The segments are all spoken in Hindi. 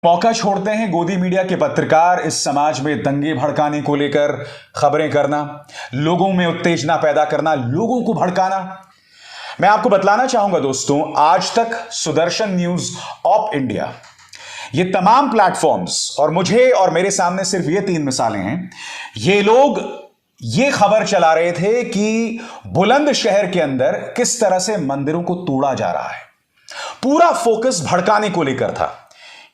मौका छोड़ते हैं गोदी मीडिया के पत्रकार इस समाज में दंगे भड़काने को लेकर खबरें करना, लोगों में उत्तेजना पैदा करना, लोगों को भड़काना। मैं आपको बतलाना चाहूंगा दोस्तों, आज तक, सुदर्शन न्यूज ऑफ इंडिया, ये तमाम प्लेटफॉर्म्स और मुझे और मेरे सामने सिर्फ ये 3 मिसालें हैं। ये लोग ये खबर चला रहे थे कि बुलंदशहर के अंदर किस तरह से मंदिरों को तोड़ा जा रहा है। पूरा फोकस भड़काने को लेकर था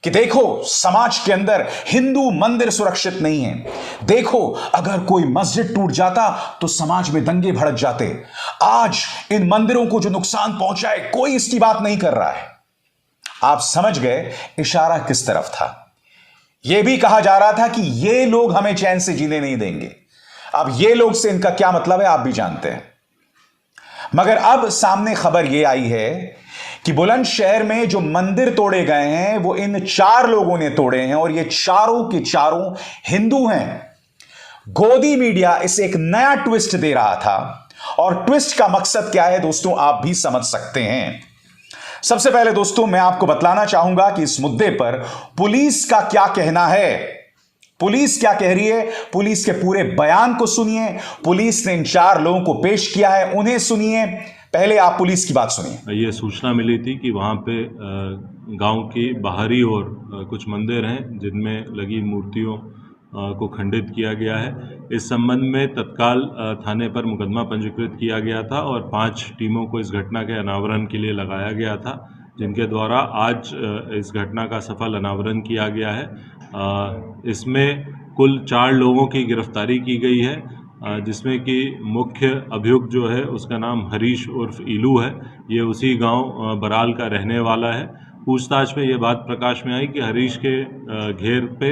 कि देखो समाज के अंदर हिंदू मंदिर सुरक्षित नहीं है, देखो अगर कोई मस्जिद टूट जाता तो समाज में दंगे भड़क जाते, आज इन मंदिरों को जो नुकसान पहुंचा है कोई इसकी बात नहीं कर रहा है। आप समझ गए इशारा किस तरफ था। यह भी कहा जा रहा था कि ये लोग हमें चैन से जीने नहीं देंगे। अब ये लोग से इनका क्या मतलब है आप भी जानते हैं, मगर अब सामने खबर यह आई है कि बुलंदशहर में जो मंदिर तोड़े गए हैं वो इन 4 लोगों ने तोड़े हैं और ये चारों के चारों हिंदू हैं। गोदी मीडिया इसे एक नया ट्विस्ट दे रहा था और ट्विस्ट का मकसद क्या है दोस्तों आप भी समझ सकते हैं। सबसे पहले दोस्तों मैं आपको बतलाना चाहूंगा कि इस मुद्दे पर पुलिस का क्या कहना है। पुलिस क्या कह रही है, पुलिस के पूरे बयान को सुनिए। पुलिस ने इन 4 लोगों को पेश किया है, उन्हें सुनिए। पहले आप पुलिस की बात सुनिए। ये सूचना मिली थी कि वहाँ पे गांव की बाहरी ओर कुछ मंदिर हैं जिनमें लगी मूर्तियों को खंडित किया गया है। इस संबंध में तत्काल थाने पर मुकदमा पंजीकृत किया गया था और 5 टीमों को इस घटना के अनावरण के लिए लगाया गया था, जिनके द्वारा आज इस घटना का सफल अनावरण किया गया है। इसमें कुल 4 लोगों की गिरफ्तारी की गई है, जिसमें कि मुख्य अभियुक्त जो है उसका नाम हरीश उर्फ इलू है। ये उसी गांव बराल का रहने वाला है। पूछताछ में ये बात प्रकाश में आई कि हरीश के घेर पे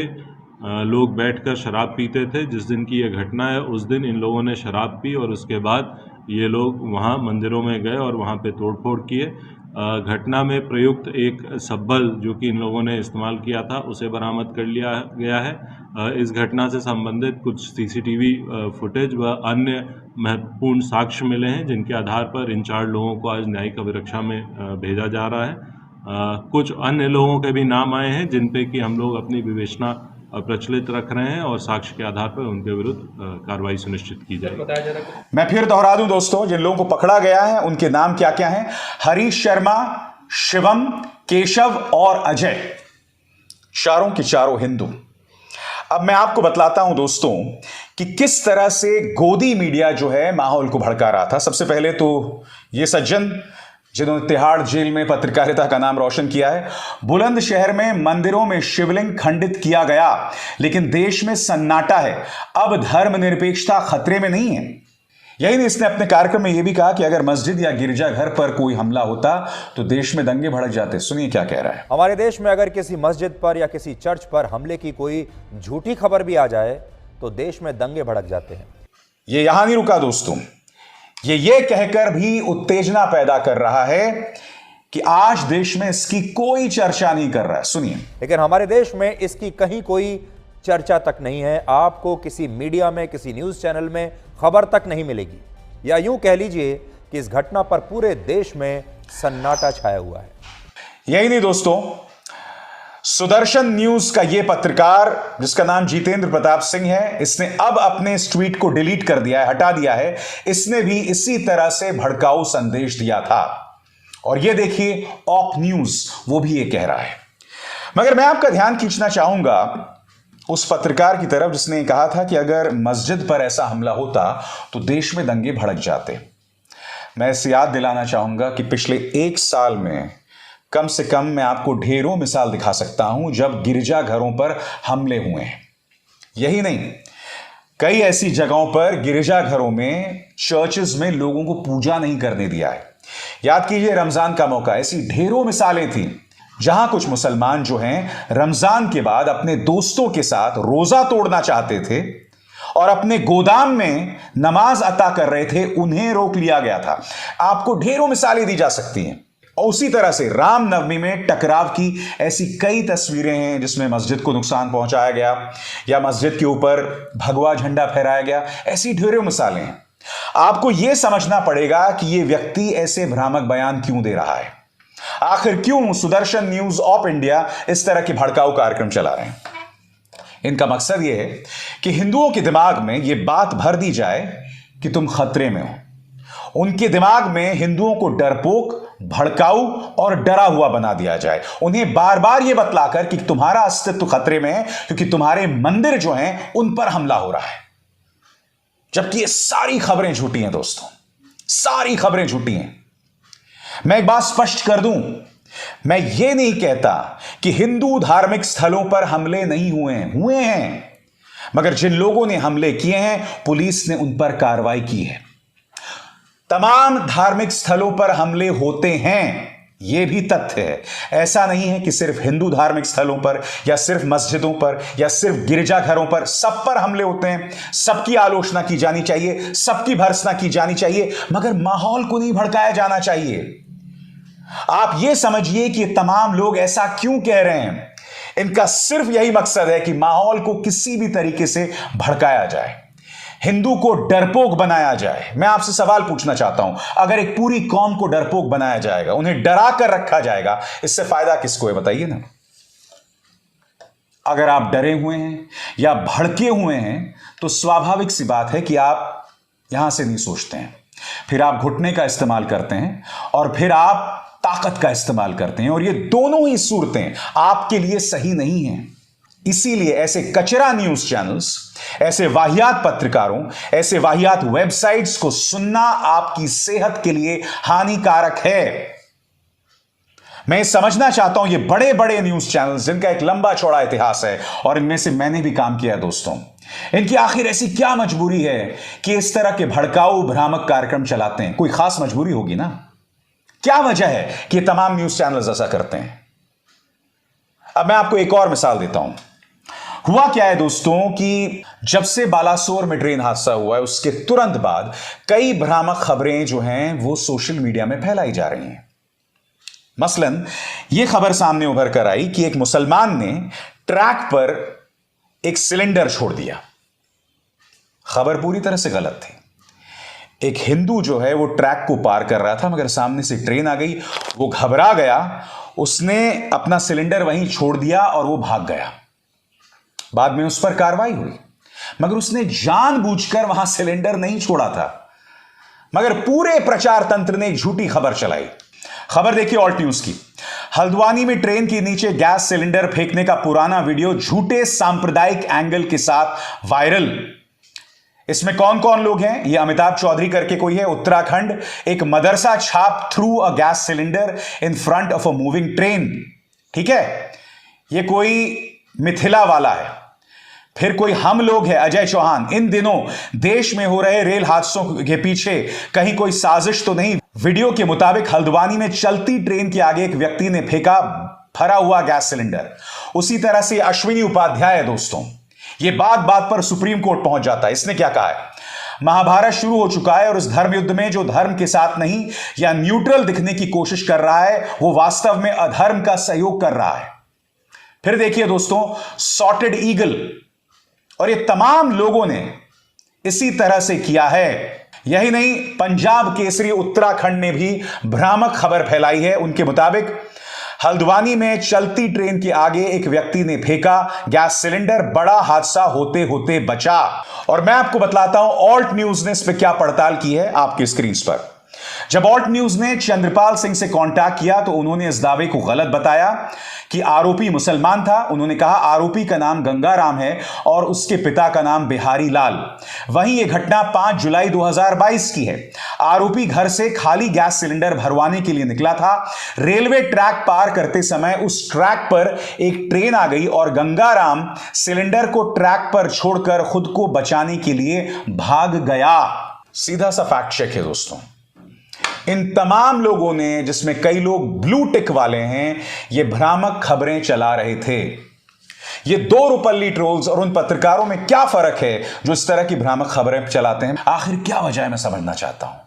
लोग बैठकर शराब पीते थे। जिस दिन की ये घटना है उस दिन इन लोगों ने शराब पी और उसके बाद ये लोग वहाँ मंदिरों में गए और वहाँ पे तोड़फोड़ किए। घटना में प्रयुक्त एक सब्बल जो कि इन लोगों ने इस्तेमाल किया था उसे बरामद कर लिया गया है। इस घटना से संबंधित कुछ सीसीटीवी फुटेज व अन्य महत्वपूर्ण साक्ष्य मिले हैं, जिनके आधार पर इन 4 लोगों को आज न्यायिक अभिरक्षा में भेजा जा रहा है। कुछ अन्य लोगों के भी नाम आए हैं जिन पे कि हम लोग अपनी विवेचना प्रचलित रख रहे हैं और साक्ष्य के आधार पर उनके विरुद्ध कार्रवाई सुनिश्चित की जाएगी। मैं फिर दोहरा दूं दोस्तों, जिन लोगों को पकड़ा गया है उनके नाम क्या क्या हैं। हरीश शर्मा, शिवम, केशव और अजय, चारों के चारों हिंदू। अब मैं आपको बतलाता हूं दोस्तों कि किस तरह से गोदी मीडिया जो है माहौल को भड़का रहा था। सबसे पहले तो ये सज्जन जिन्होंने तिहाड़ जेल में पत्रकारिता का नाम रोशन किया है, बुलंदशहर में मंदिरों में शिवलिंग खंडित किया गया लेकिन देश में सन्नाटा है, अब धर्मनिरपेक्षता खतरे में नहीं है। यही नहीं, इसने अपने कार्यक्रम में यह भी कहा कि अगर मस्जिद या गिरजाघर पर कोई हमला होता तो देश में दंगे भड़क जाते। सुनिए क्या कह रहा है। हमारे देश में अगर किसी मस्जिद पर या किसी चर्च पर हमले की कोई झूठी खबर भी आ जाए तो देश में दंगे भड़क जाते हैं। ये यहां नहीं रुका दोस्तों, ये कहकर भी उत्तेजना पैदा कर रहा है कि आज देश में इसकी कोई चर्चा नहीं कर रहा है। सुनिए। लेकिन हमारे देश में इसकी कहीं कोई चर्चा तक नहीं है। आपको किसी मीडिया में, किसी न्यूज चैनल में खबर तक नहीं मिलेगी, या यूं कह लीजिए कि इस घटना पर पूरे देश में सन्नाटा छाया हुआ है। यही नहीं दोस्तों, सुदर्शन न्यूज का यह पत्रकार जिसका नाम जितेंद्र प्रताप सिंह है, इसने अब अपने इस ट्वीट को डिलीट कर दिया है, हटा दिया है। इसने भी इसी तरह से भड़काऊ संदेश दिया था और यह देखिए ऑप न्यूज वो भी ये कह रहा है। मगर मैं आपका ध्यान खींचना चाहूंगा उस पत्रकार की तरफ जिसने कहा था कि अगर मस्जिद पर ऐसा हमला होता तो देश में दंगे भड़क जाते। मैं इसे याद दिलाना चाहूंगा कि पिछले 1 साल में कम से कम मैं आपको ढेरों मिसाल दिखा सकता हूं जब गिरजाघरों पर हमले हुए हैं। यही नहीं, कई ऐसी जगहों पर गिरजाघरों में, चर्चेस में लोगों को पूजा नहीं करने दिया है। याद कीजिए रमजान का मौका, ऐसी ढेरों मिसालें थी जहां कुछ मुसलमान जो हैं रमजान के बाद अपने दोस्तों के साथ रोजा तोड़ना चाहते थे और अपने गोदाम में नमाज अता कर रहे थे, उन्हें रोक लिया गया था। आपको ढेरों मिसालें दी जा सकती हैं। और उसी तरह से रामनवमी में टकराव की ऐसी कई तस्वीरें हैं जिसमें मस्जिद को नुकसान पहुंचाया गया या मस्जिद के ऊपर भगवा झंडा फहराया गया। ऐसी ढेरों मिसालें हैं। आपको यह समझना पड़ेगा कि यह व्यक्ति ऐसे भ्रामक बयान क्यों दे रहा है। आखिर क्यों सुदर्शन न्यूज ऑफ इंडिया इस तरह के भड़काऊ कार्यक्रम चला रहे हैं? इनका मकसद यह है कि हिंदुओं के दिमाग में यह बात भर दी जाए कि तुम खतरे में हो। उनके दिमाग में हिंदुओं को डरपोक, भड़काऊ और डरा हुआ बना दिया जाए। उन्हें बार बार यह बतलाकर कि तुम्हारा अस्तित्व खतरे में है क्योंकि तुम्हारे मंदिर जो हैं उन पर हमला हो रहा है। जबकि ये सारी खबरें झूठी हैं दोस्तों, सारी खबरें झूठी हैं। मैं एक बात स्पष्ट कर दूं, मैं ये नहीं कहता कि हिंदू धार्मिक स्थलों पर हमले नहीं हुए हैं, मगर जिन लोगों ने हमले किए हैं पुलिस ने उन पर कार्रवाई की है। तमाम धार्मिक स्थलों पर हमले होते हैं, यह भी तथ्य है। ऐसा नहीं है कि सिर्फ हिंदू धार्मिक स्थलों पर या सिर्फ मस्जिदों पर या सिर्फ गिरजाघरों पर, सब पर हमले होते हैं। सबकी आलोचना की जानी चाहिए, सबकी भर्त्सना की जानी चाहिए, मगर माहौल को नहीं भड़काया जाना चाहिए। आप यह समझिए कि तमाम लोग ऐसा क्यों कह रहे हैं। इनका सिर्फ यही मकसद है कि माहौल को किसी भी तरीके से भड़काया जाए, हिंदू को डरपोक बनाया जाए। मैं आपसे सवाल पूछना चाहता हूं, अगर एक पूरी कौम को डरपोक बनाया जाएगा, उन्हें डरा कर रखा जाएगा, इससे फायदा किसको है बताइए ना। अगर आप डरे हुए हैं या भड़के हुए हैं तो स्वाभाविक सी बात है कि आप यहां से नहीं सोचते हैं, फिर आप घुटने का इस्तेमाल करते हैं और फिर आप ताकत का इस्तेमाल करते हैं, और ये दोनों ही सूरतें आपके लिए सही नहीं हैं। इसीलिए ऐसे कचरा न्यूज चैनल्स, ऐसे वाहियात पत्रकारों, ऐसे वाहियात वेबसाइट्स को सुनना आपकी सेहत के लिए हानिकारक है। मैं समझना चाहता हूं, ये बड़े बड़े न्यूज चैनल्स जिनका एक लंबा चौड़ा इतिहास है, और इनमें से मैंने भी काम किया है दोस्तों, इनकी आखिर ऐसी क्या मजबूरी है कि इस तरह के भड़काऊ भ्रामक कार्यक्रम चलाते हैं? कोई खास मजबूरी होगी ना। क्या वजह है कि ये तमाम न्यूज चैनल्स ऐसा करते हैं? अब मैं आपको एक और मिसाल देता हूं। हुआ क्या है दोस्तों कि जब से बालासोर में ट्रेन हादसा हुआ है उसके तुरंत बाद कई भ्रामक खबरें जो हैं वो सोशल मीडिया में फैलाई जा रही हैं। मसलन यह खबर सामने उभर कर आई कि एक मुसलमान ने ट्रैक पर एक सिलेंडर छोड़ दिया। खबर पूरी तरह से गलत थी। एक हिंदू जो है वो ट्रैक को पार कर रहा था, मगर सामने से ट्रेन आ गई, वो घबरा गया, उसने अपना सिलेंडर वहीं छोड़ दिया और वो भाग गया। बाद में उस पर कार्रवाई हुई, मगर उसने जानबूझकर वहां सिलेंडर नहीं छोड़ा था। मगर पूरे प्रचार तंत्र ने एक झूठी खबर चलाई। खबर देखिए ऑल्ट न्यूज की। हल्द्वानी में ट्रेन के नीचे गैस सिलेंडर फेंकने का पुराना वीडियो झूठे सांप्रदायिक एंगल के साथ वायरल। इसमें कौन कौन लोग हैं? ये अमिताभ चौधरी करके कोई है, उत्तराखंड, एक मदरसा छाप through a gas cylinder in front of a moving train. ठीक है, ये कोई मिथिला वाला है। फिर कोई हम लोग है, अजय चौहान। इन दिनों देश में हो रहे रेल हादसों के पीछे कहीं कोई साजिश तो नहीं? वीडियो के मुताबिक हल्द्वानी में चलती ट्रेन के आगे एक व्यक्ति ने फेंका भरा हुआ गैस सिलेंडर। उसी तरह से अश्विनी उपाध्याय है दोस्तों, ये बात बात पर सुप्रीम कोर्ट पहुंच जाता है। इसने क्या कहा है? महाभारत शुरू हो चुका है और इस धर्म युद्ध में जो धर्म के साथ नहीं या न्यूट्रल दिखने की कोशिश कर रहा है वो वास्तव में अधर्म का सहयोग कर रहा है। फिर देखिए दोस्तों, सॉर्टेड ईगल और ये तमाम लोगों ने इसी तरह से किया है। यही नहीं, पंजाब केसरी उत्तराखंड ने भी भ्रामक खबर फैलाई है। उनके मुताबिक हल्द्वानी में चलती ट्रेन के आगे एक व्यक्ति ने फेंका गैस सिलेंडर, बड़ा हादसा होते होते बचा। और मैं आपको बतलाता हूं ऑल्ट न्यूज ने इस पर क्या पड़ताल की है आपकी स्क्रीन पर। जब ऑल्ट न्यूज ने चंद्रपाल सिंह से कांटेक्ट किया तो उन्होंने इस दावे को गलत बताया कि आरोपी मुसलमान था। उन्होंने कहा आरोपी का नाम गंगाराम है और उसके पिता का नाम बिहारी लाल। वहीं यह घटना 5 जुलाई 2022 की है। आरोपी घर से खाली गैस सिलेंडर भरवाने के लिए निकला था। रेलवे ट्रैक पार करते समय उस ट्रैक पर एक ट्रेन आ गई और गंगाराम सिलेंडर को ट्रैक पर छोड़कर खुद को बचाने के लिए भाग गया। सीधा सा फैक्ट चेक है दोस्तों। इन तमाम लोगों ने, जिसमें कई लोग ब्लू टिक वाले हैं, ये भ्रामक खबरें चला रहे थे। ये दो रुपल्ली ट्रोल्स और उन पत्रकारों में क्या फर्क है जो इस तरह की भ्रामक खबरें चलाते हैं? आखिर क्या वजह है, मैं समझना चाहता हूं।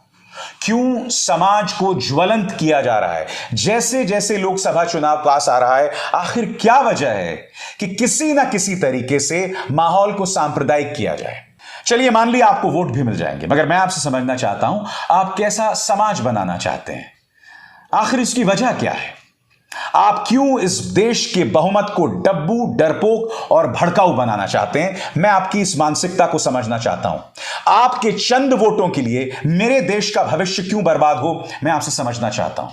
क्यों समाज को ज्वलंत किया जा रहा है जैसे जैसे लोकसभा चुनाव पास आ रहा है? आखिर क्या वजह है कि किसी ना किसी तरीके से माहौल को सांप्रदायिक किया जाए? चलिए मान लिया आपको वोट भी मिल जाएंगे, मगर मैं आपसे समझना चाहता हूं आप कैसा समाज बनाना चाहते हैं? आखिर इसकी वजह क्या है? आप क्यों इस देश के बहुमत को डब्बू, डरपोक और भड़काऊ बनाना चाहते हैं? मैं आपकी इस मानसिकता को समझना चाहता हूं। आपके चंद वोटों के लिए मेरे देश का भविष्य क्यों बर्बाद हो, मैं आपसे समझना चाहता हूं।